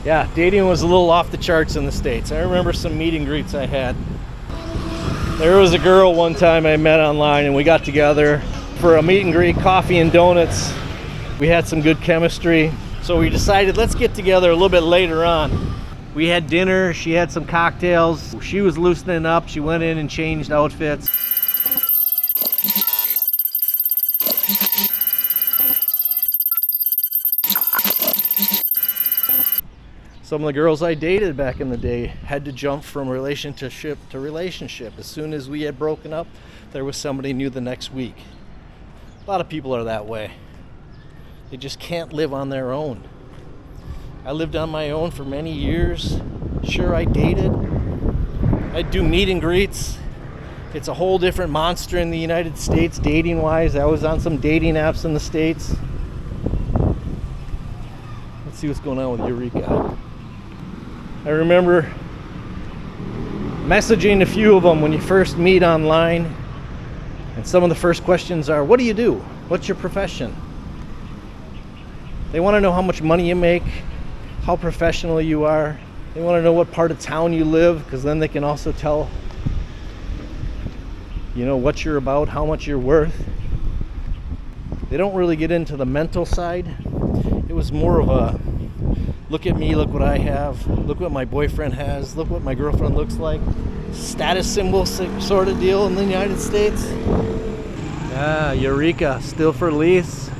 Yeah, dating was a little off the charts in the States. I remember some meet and greets I had. There was a girl one time I met online and we got together for a meet and greet, coffee and donuts. We had some good chemistry, so we decided let's get together a little bit later on. We had dinner, she had some cocktails, she was loosening up, she went in and changed outfits. Some of the girls I dated back in the day had to jump from relationship to relationship. As soon as we had broken up, there was somebody new the next week. A lot of people are that way. They just can't live on their own. I lived on my own for many years. Sure, I dated. I'd do meet and greets. It's a whole different monster in the United States dating-wise. I was on some dating apps in the States. Let's see what's going on with Eureka. I remember messaging a few of them when you first meet online, and some of the first questions are, what do you do? What's your profession? They want to know how much money you make, how professional you are. They want to know what part of town you live, because then they can also tell, you know, what you're about, how much you're worth. They don't really get into the mental side. It was more of a, look at me, look what I have, look what my boyfriend has, look what my girlfriend looks like. Status symbol sort of deal in the United States. Yeah, Eureka, still for lease.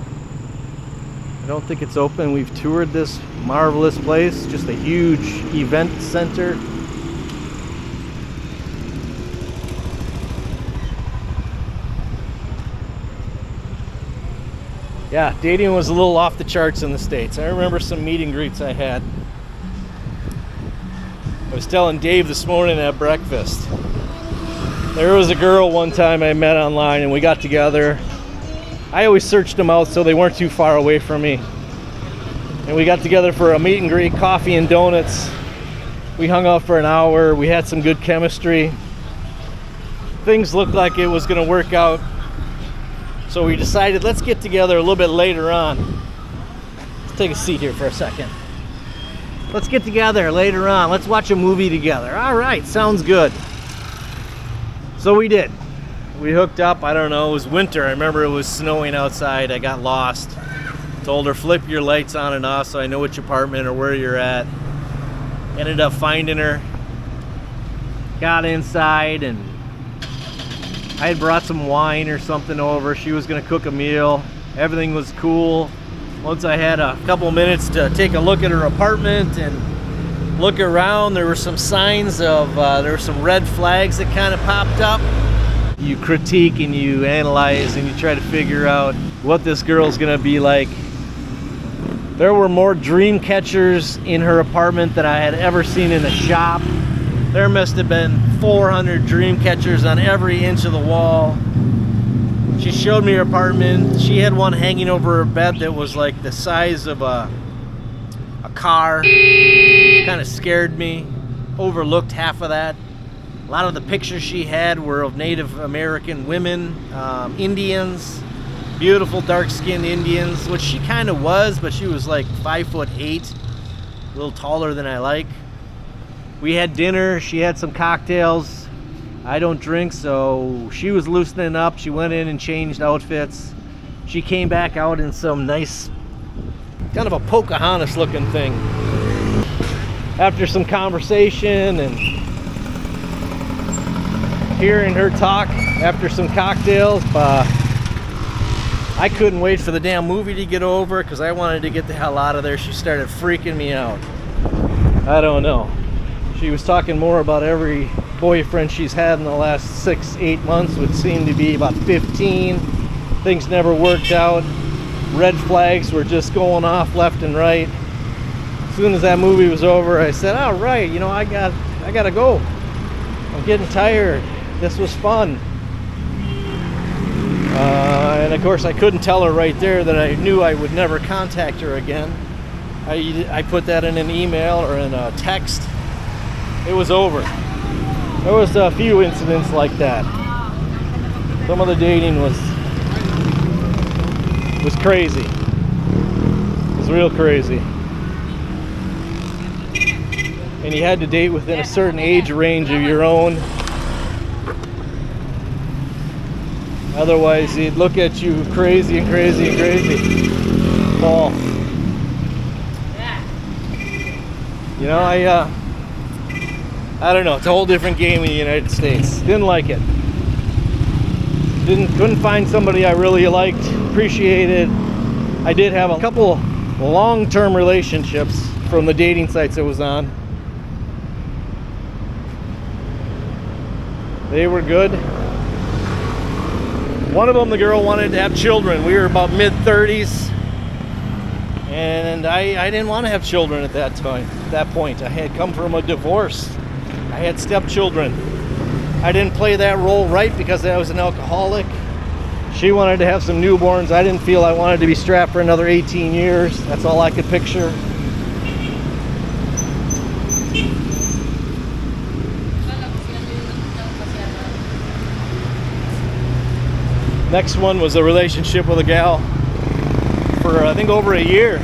I don't think it's open. We've toured this marvelous place, just a huge event center. Yeah, dating was a little off the charts in the States. I remember some meet and greets I had. I was telling Dave this morning at breakfast. There was a girl one time I met online and we got together. I always searched them out so they weren't too far away from me. And we got together for a meet and greet, coffee and donuts. We hung out for an hour. We had some good chemistry. Things looked like it was going to work out. So we decided let's get together a little bit later on. Let's take a seat here for a second. Let's get together later on. Let's watch a movie together. All right, sounds good. So we did. We hooked up. I don't know, it was winter. I remember it was snowing outside. I got lost. Told her flip your lights on and off so I know which apartment or where you're at. Ended up finding her. Got inside and I had brought some wine or something over. She was gonna cook a meal. Everything was cool. Once I had a couple minutes to take a look at her apartment and look around, there were some signs of, there were some red flags that kind of popped up. You critique and you analyze and you try to figure out what this girl's gonna be like. There were more dream catchers in her apartment than I had ever seen in a shop. There must have been 400 dream catchers on every inch of the wall. She showed me her apartment. She had one hanging over her bed that was like the size of a car. Kind of scared me. Overlooked half of that. A lot of the pictures she had were of Native American women, Indians, beautiful dark-skinned Indians, which she kind of was, but she was like 5'8", a little taller than I like. We had dinner, she had some cocktails. I don't drink, so she was loosening up. She went in and changed outfits. She came back out in some nice, kind of a Pocahontas looking thing. After some conversation and hearing her talk after some cocktails, I couldn't wait for the damn movie to get over because I wanted to get the hell out of there. She started freaking me out. I don't know. She was talking more about every boyfriend she's had in the last 6-8 months, which seemed to be about 15. Things never worked out. Red flags were just going off left and right. As soon as that movie was over, I said, all right, you know, I gotta go. I'm getting tired. This was fun. And of course I couldn't tell her right there that I knew I would never contact her again. I put that in an email or in a text. It was over. There was a few incidents like that. Some of the dating was crazy. It was real crazy. and you had to date within a certain age range of your own. Otherwise, he'd look at you crazy and crazy and crazy. Paul. You know, I don't know. It's a whole different game in the United States. Didn't like it. Couldn't find somebody I really liked, appreciated. I did have a couple long-term relationships from the dating sites I was on. They were good. One of them, the girl wanted to have children. We were about mid-30s, and I didn't want to have children at that time. At that point, I had come from a divorce. I had stepchildren. I didn't play that role right because I was an alcoholic. She wanted to have some newborns. I didn't feel I wanted to be strapped for another 18 years. That's all I could picture. Next one was a relationship with a gal for I think over a year.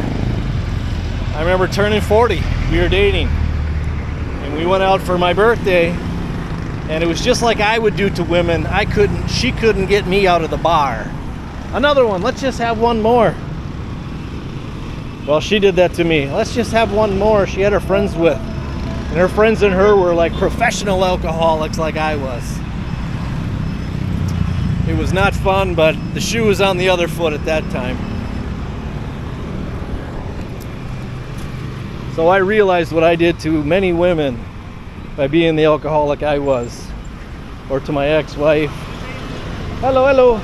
I remember turning 40. We were dating, and we went out for my birthday, and it was just like I would do to women. She couldn't get me out of the bar. Another one, let's just have one more. Well, she did that to me. Let's just have one more. She had her friends with, and her friends and her were like professional alcoholics like I was. It was not fun, but the shoe was on the other foot at that time. So I realized what I did to many women by being the alcoholic I was, or to my ex-wife. Hello, hello.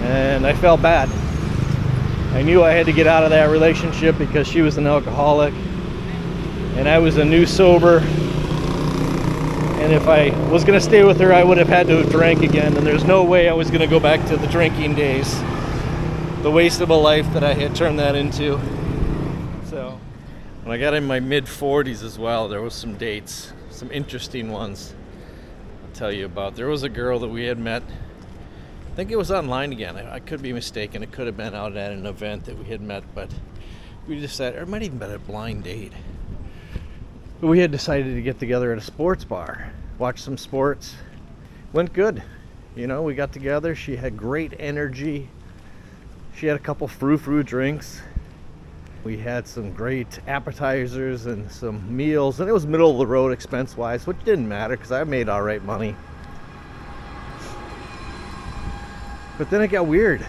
And I felt bad. I knew I had to get out of that relationship because she was an alcoholic and I was a new sober. And if I was going to stay with her, I would have had to have drank again. And there's no way I was going to go back to the drinking days. The waste of a life that I had turned that into. So, when I got in my mid-40s as well, there was some dates, some interesting ones I'll tell you about. There was a girl that we had met. I think it was online again. I could be mistaken. It could have been out at an event that we had met, but we decided, or it might have even been a blind date. But we had decided to get together at a sports bar, watch some sports. Went good. You know, we got together. She had great energy. She had a couple frou-frou drinks. We had some great appetizers and some meals, and it was middle of the road expense-wise, which didn't matter because I made all right money. But then it got weird.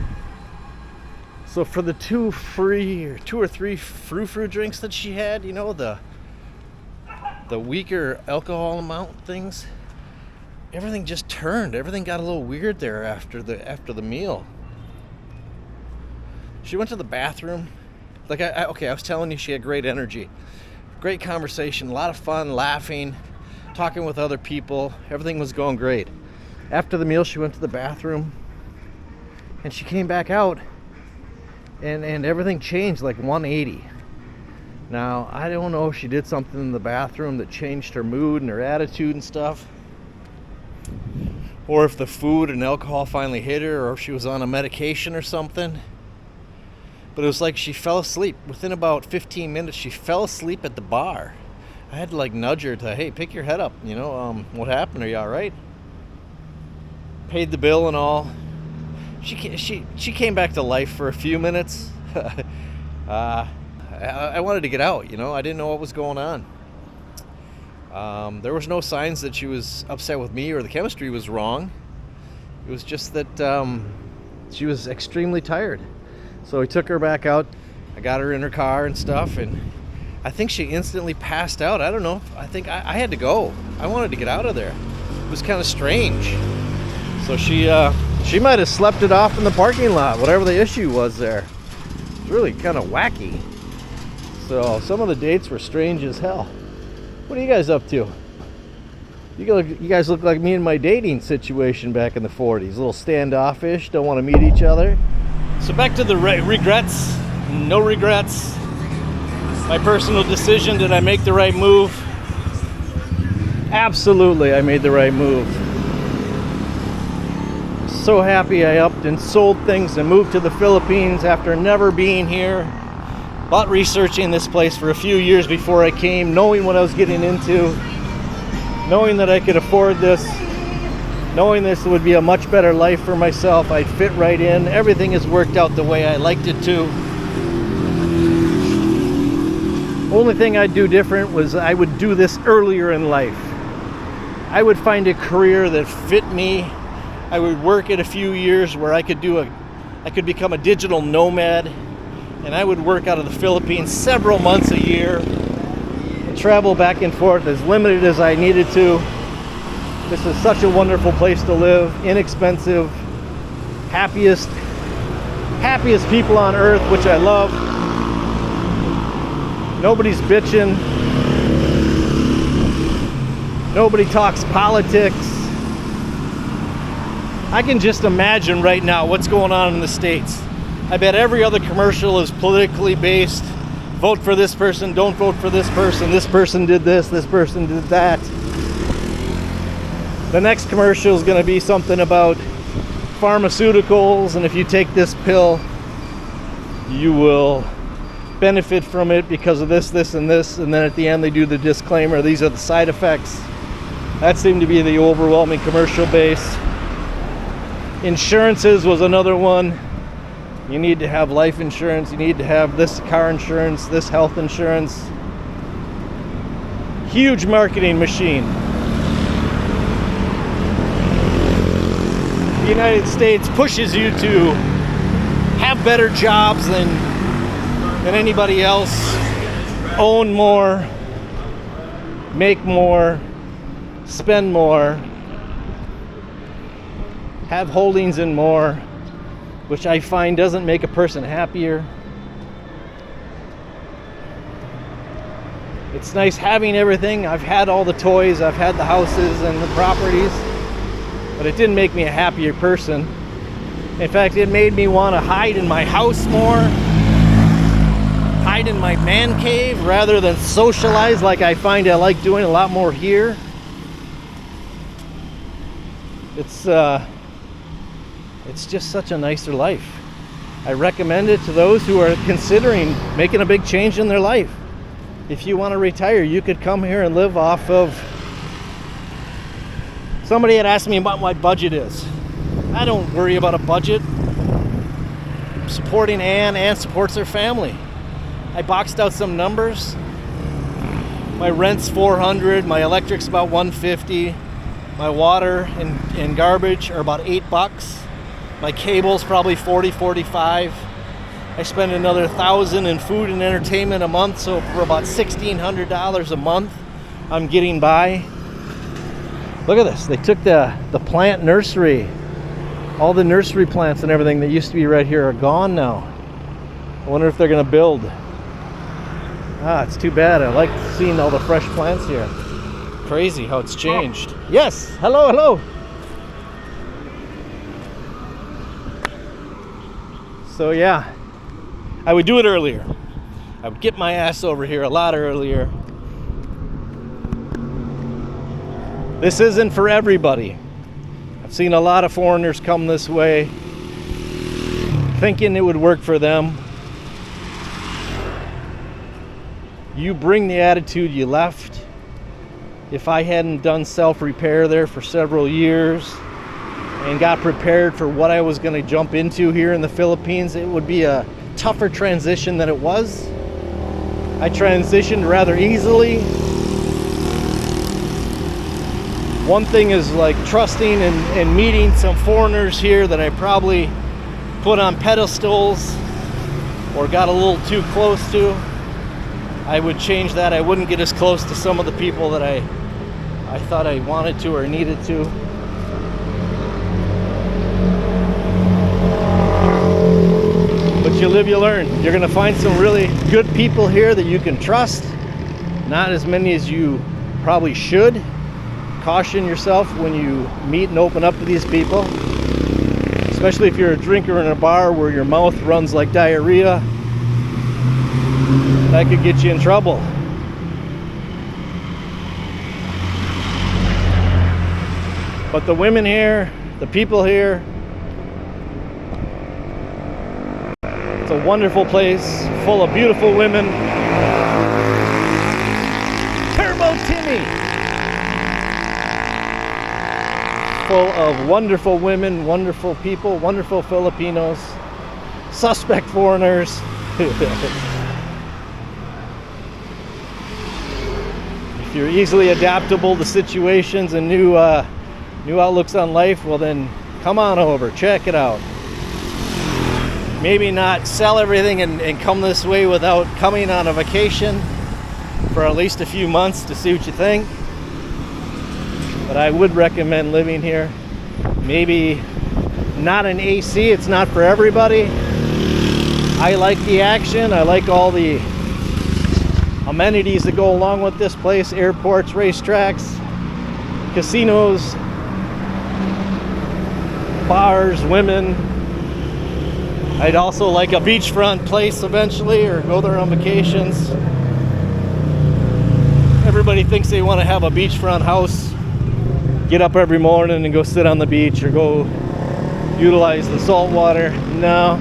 So for the two or three frou-frou drinks that she had, you know, the weaker alcohol amount things, everything just turned. Everything got a little weird there after the meal. She went to the bathroom. Like I was telling you, she had great energy, great conversation, a lot of fun, laughing, talking with other people. Everything was going great. After the meal, she went to the bathroom, and she came back out, and everything changed like 180. Now, I don't know if she did something in the bathroom that changed her mood and her attitude and stuff, or if the food and alcohol finally hit her, or if she was on a medication or something. But it was like she fell asleep. Within about 15 minutes, she fell asleep at the bar. I had to like nudge her to, hey, pick your head up. You know, what happened? Are you all right? Paid the bill and all. She came back to life for a few minutes. I wanted to get out, you know. I didn't know what was going on. There was no signs that she was upset with me or the chemistry was wrong. It was just that she was extremely tired. So we took her back out. I got her in her car and stuff, and I think she instantly passed out. I don't know. I think I had to go. I wanted to get out of there. It was kind of strange. So she might have slept it off in the parking lot, whatever the issue was there. It was really kind of wacky. So some of the dates were strange as hell. What are you guys up to? You guys look like me in my dating situation back in the 40s. A little standoffish, don't want to meet each other. So back to the regrets. No regrets. My personal decision, did I make the right move? Absolutely, I made the right move. So happy I upped and sold things and moved to the Philippines after never being here. But researching this place for a few years before I came, knowing what I was getting into, knowing that I could afford this, knowing this would be a much better life for myself, I'd fit right in. Everything has worked out the way I liked it to. Only thing I'd do different was I would do this earlier in life. I would find a career that fit me. I would work it a few years where I could become a digital nomad, and I would work out of the Philippines several months a year and travel back and forth as limited as I needed to. This is such a wonderful place to live, inexpensive, happiest people on earth, which I love. Nobody's bitching. Nobody talks politics. I can just imagine right now what's going on in the States. I bet every other commercial is politically based. Vote for this person, don't vote for this person did this person did that. The next commercial is going to be something about pharmaceuticals, and if you take this pill, you will benefit from it because of this, and this, and then at the end they do the disclaimer, these are the side effects. That seemed to be the overwhelming commercial base. Insurances was another one. You need to have life insurance, you need to have this car insurance, this health insurance. Huge marketing machine. The United States pushes you to have better jobs than anybody else, own more, make more, spend more, have holdings in more, which I find doesn't make a person happier. It's nice having everything. I've had all the toys, I've had the houses and the properties, but it didn't make me a happier person. In fact, it made me want to hide in my house more, hide in my man cave rather than socialize like I find I like doing a lot more here. It's just such a nicer life. I recommend it to those who are considering making a big change in their life. If you want to retire, you could come here and live off of... Somebody had asked me what my budget is. I don't worry about a budget. I'm supporting Ann supports her family. I boxed out some numbers. My rent's $400, my electric's about $150, my water and garbage are about $8. My cable's probably $40-$45. I spend another $1,000 in food and entertainment a month, so for about $1,600 a month, I'm getting by. Look at this. They took the plant nursery. All the nursery plants and everything that used to be right here are gone now. I wonder if they're going to build. It's too bad. I like seeing all the fresh plants here. Crazy how it's changed. Yes. Hello. So yeah, I would do it earlier. I would get my ass over here a lot earlier. This isn't for everybody. I've seen a lot of foreigners come this way thinking it would work for them. You bring the attitude you left. If I hadn't done self-repair there for several years and got prepared for what I was going to jump into here in the Philippines, it would be a tougher transition than it was. I transitioned rather easily. One thing is like trusting and meeting some foreigners here that I probably put on pedestals or got a little too close to. I would change that. I wouldn't get as close to some of the people that I thought I wanted to or needed to. But you live, you learn. You're going to find some really good people here that you can trust. Not as many as you probably should. Caution yourself when you meet and open up to these people. Especially if you're a drinker in a bar where your mouth runs like diarrhea. That could get you in trouble. But the women here, the people here, it's a wonderful place full of beautiful women. Turbo Timmy! Full of wonderful women, wonderful people, wonderful Filipinos, suspect foreigners. If you're easily adaptable to situations and new outlooks on life, well then come on over, check it out. Maybe not sell everything and come this way without coming on a vacation for at least a few months to see what you think. But I would recommend living here. Maybe not an AC, it's not for everybody. I like the action, I like all the amenities that go along with this place, airports, racetracks, casinos, bars, women. I'd also like a beachfront place eventually, or go there on vacations. Everybody thinks they want to have a beachfront house, get up every morning and go sit on the beach or go utilize the salt water. No,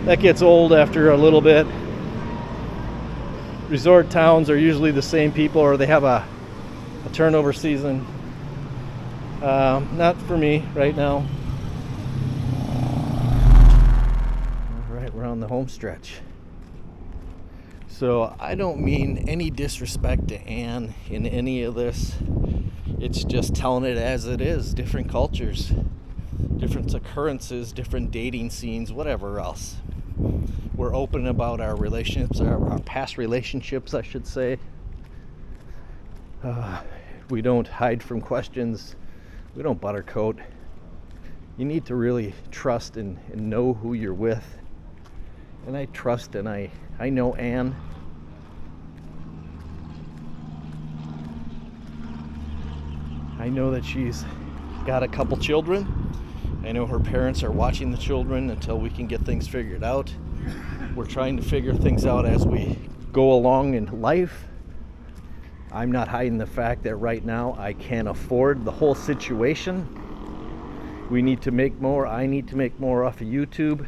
that gets old after a little bit. Resort towns are usually the same people, or they have a turnover season. Not for me right now. All right, we're on the home stretch. So I don't mean any disrespect to Ann in any of this. It's just telling it as it is. Different cultures, different occurrences, different dating scenes, whatever else. We're open about our relationships, our past relationships, I should say. We don't hide from questions. We don't buttercoat. You need to really trust and know who you're with. And I trust and I know Ann. I know that she's got a couple children. I know her parents are watching the children until we can get things figured out. We're trying to figure things out as we go along in life. I'm not hiding the fact that right now I can't afford the whole situation. We need to make more. I need to make more off of YouTube.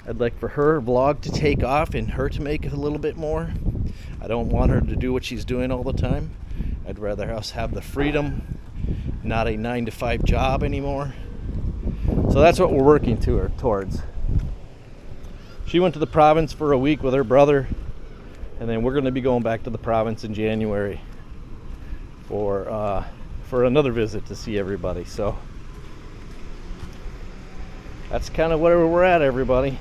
I'd like for her vlog to take off and her to make a little bit more. I don't want her to do what she's doing all the time. I'd rather us have the freedom, not a 9-to-5 job anymore. So that's what we're working towards. She went to the province for a week with her brother, and then we're going to be going back to the province in January for another visit to see everybody. So that's kind of where we're at, everybody.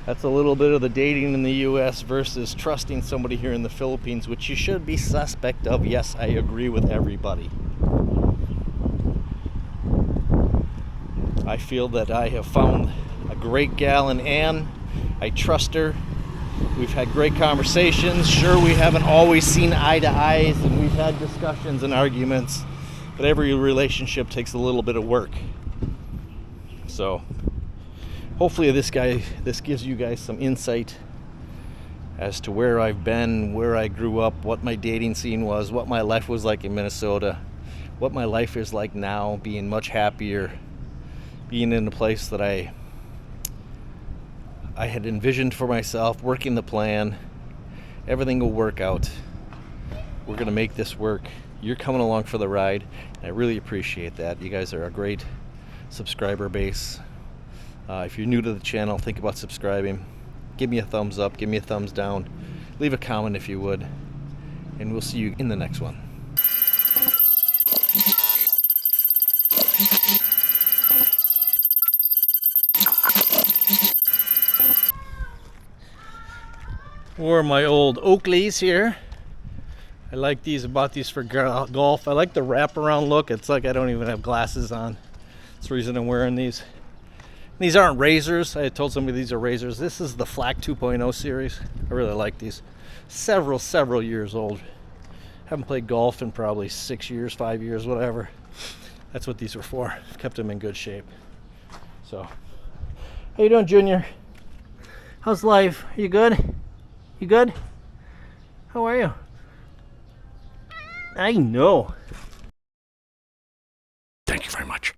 That's a little bit of the dating in the U.S. versus trusting somebody here in the Philippines, which you should be suspect of. Yes, I agree with everybody. I feel that I have found a great gal in Ann. I trust her. We've had great conversations. Sure, we haven't always seen eye to eyes, and we've had discussions and arguments, but every relationship takes a little bit of work. So hopefully this gives you guys some insight as to where I've been, where I grew up, what my dating scene was, what my life was like in Minnesota, what my life is like now, being much happier, being in a place that I had envisioned for myself, working the plan. Everything will work out. We're going to make this work. You're coming along for the ride. I really appreciate that. You guys are a great subscriber base. If you're new to the channel, think about subscribing. Give me a thumbs up, give me a thumbs down. Leave a comment if you would. And we'll see you in the next one. Wore my old Oakleys here. I like these. I bought these for golf. I like the wraparound look. It's like I don't even have glasses on. That's the reason I'm wearing these. These aren't razors. I had told somebody these are razors. This is the Flak 2.0 series. I really like these. Several years old. Haven't played golf in probably 6 years, 5 years, whatever. That's what these were for. Kept them in good shape. So, how you doing, Junior? How's life? You good? You good? How are you? I know.